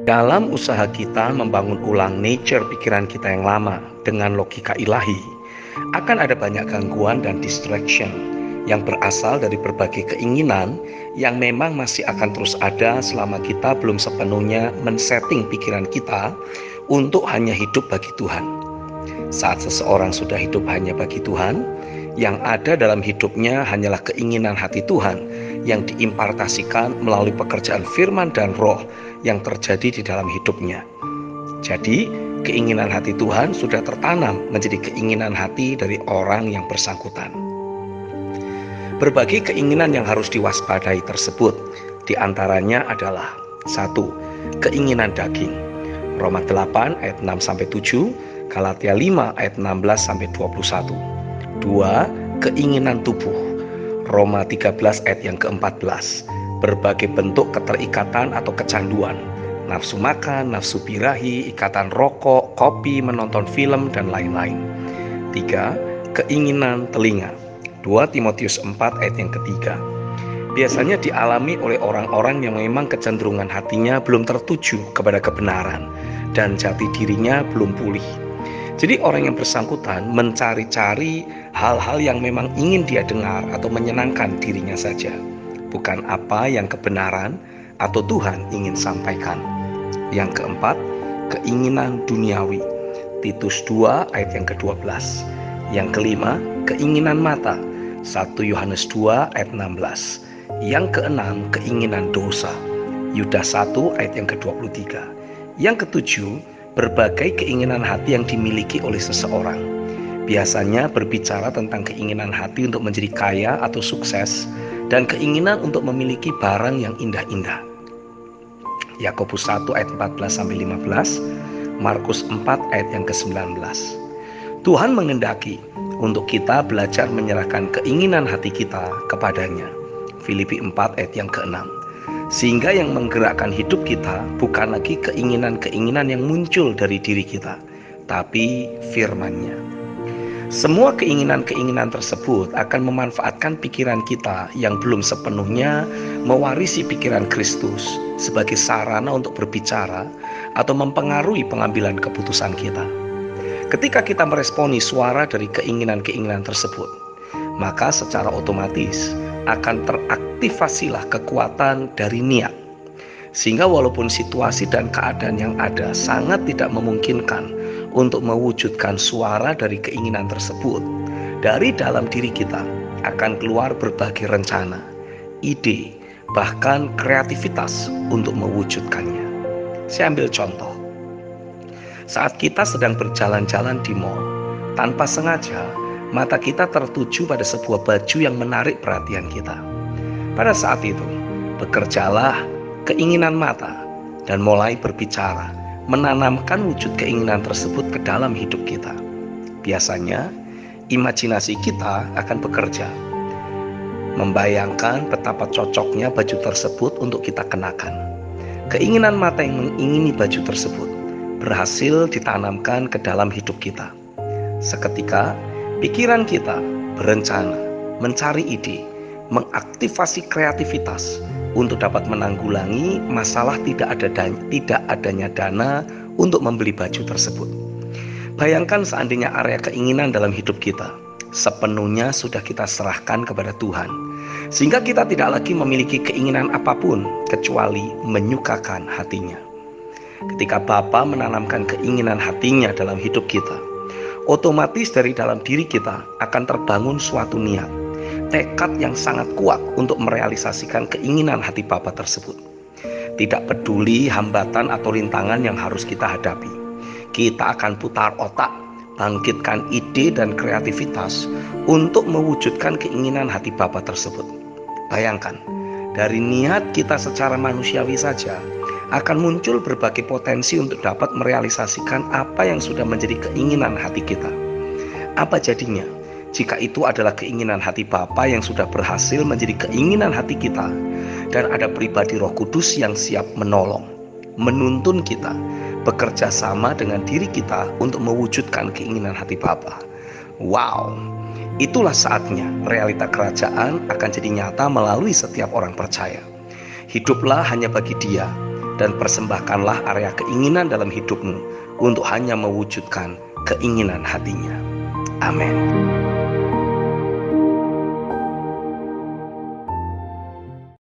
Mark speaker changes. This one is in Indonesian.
Speaker 1: Dalam usaha kita membangun ulang nature pikiran kita yang lama dengan logika ilahi, akan ada banyak gangguan dan distraction yang berasal dari berbagai keinginan yang memang masih akan terus ada selama kita belum sepenuhnya men-setting pikiran kita untuk hanya hidup bagi Tuhan. Saat seseorang sudah hidup hanya bagi Tuhan, yang ada dalam hidupnya hanyalah keinginan hati Tuhan yang diimpartasikan melalui pekerjaan firman dan roh yang terjadi di dalam hidupnya. Jadi, keinginan hati Tuhan sudah tertanam menjadi keinginan hati dari orang yang bersangkutan. Berbagai keinginan yang harus diwaspadai tersebut, diantaranya adalah 1. Keinginan daging, Roma 8 ayat 6-7, Galatia 5 ayat 16-21. 2. Keinginan tubuh, Roma 13 ayat yang ke-14. Berbagai bentuk keterikatan atau kecanduan, nafsu makan, nafsu birahi, ikatan rokok, kopi, menonton film, dan lain-lain. 3. Keinginan telinga, 2 Timotius 4 ayat yang ketiga. Biasanya dialami oleh orang-orang yang memang kecenderungan hatinya belum tertuju kepada kebenaran dan jati dirinya belum pulih. Jadi orang yang bersangkutan mencari-cari hal-hal yang memang ingin dia dengar atau menyenangkan dirinya saja, bukan apa yang kebenaran atau Tuhan ingin sampaikan. Yang keempat, keinginan duniawi, Titus 2 ayat yang ke-12. Yang kelima, keinginan mata, 1 Yohanes 2 ayat 16. Yang keenam, keinginan dosa, Yudas 1 ayat yang ke-23. Yang ketujuh, berbagai keinginan hati yang dimiliki oleh seseorang. Biasanya berbicara tentang keinginan hati untuk menjadi kaya atau sukses, dan keinginan untuk memiliki barang yang indah-indah. Yakobus 1 ayat 14-15, Markus 4 ayat yang ke-19. Tuhan mengendaki untuk kita belajar menyerahkan keinginan hati kita kepadanya. Filipi 4 ayat yang ke-6. Sehingga yang menggerakkan hidup kita bukan lagi keinginan-keinginan yang muncul dari diri kita, tapi firman-Nya. Semua keinginan-keinginan tersebut akan memanfaatkan pikiran kita yang belum sepenuhnya mewarisi pikiran Kristus sebagai sarana untuk berbicara atau mempengaruhi pengambilan keputusan kita. Ketika kita meresponi suara dari keinginan-keinginan tersebut, maka secara otomatis akan teraktivasilah kekuatan dari niat. Sehingga walaupun situasi dan keadaan yang ada sangat tidak memungkinkan untuk mewujudkan suara dari keinginan tersebut, dari dalam diri kita akan keluar berbagai rencana, ide, bahkan kreativitas untuk mewujudkannya. Saya ambil contoh. Saat kita sedang berjalan-jalan di mall, tanpa sengaja mata kita tertuju pada sebuah baju yang menarik perhatian kita. Pada saat itu, bekerjalah keinginan mata dan mulai berbicara, menanamkan wujud keinginan tersebut ke dalam hidup kita. Biasanya, imajinasi kita akan bekerja, membayangkan betapa cocoknya baju tersebut untuk kita kenakan. Keinginan mata yang mengingini baju tersebut berhasil ditanamkan ke dalam hidup kita. Seketika, pikiran kita berencana, mencari ide, mengaktifasi kreativitas untuk dapat menanggulangi masalah tidak adanya dana untuk membeli baju tersebut. Bayangkan seandainya area keinginan dalam hidup kita sepenuhnya sudah kita serahkan kepada Tuhan, sehingga kita tidak lagi memiliki keinginan apapun kecuali menyukakan hatinya. Ketika Bapa menanamkan keinginan hatinya dalam hidup kita, otomatis dari dalam diri kita akan terbangun suatu niat, tekad yang sangat kuat untuk merealisasikan keinginan hati Bapa tersebut. Tidak peduli hambatan atau rintangan yang harus kita hadapi, kita akan putar otak, bangkitkan ide dan kreativitas untuk mewujudkan keinginan hati Bapa tersebut. Bayangkan, dari niat kita secara manusiawi saja akan muncul berbagai potensi untuk dapat merealisasikan apa yang sudah menjadi keinginan hati kita. Apa jadinya jika itu adalah keinginan hati Bapa yang sudah berhasil menjadi keinginan hati kita, dan ada pribadi Roh Kudus yang siap menolong, menuntun kita, bekerja sama dengan diri kita untuk mewujudkan keinginan hati Bapa. Wow, itulah saatnya realita kerajaan akan jadi nyata melalui setiap orang percaya. Hiduplah hanya bagi Dia, dan persembahkanlah area keinginan dalam hidupmu untuk hanya mewujudkan keinginan hatinya. Amin.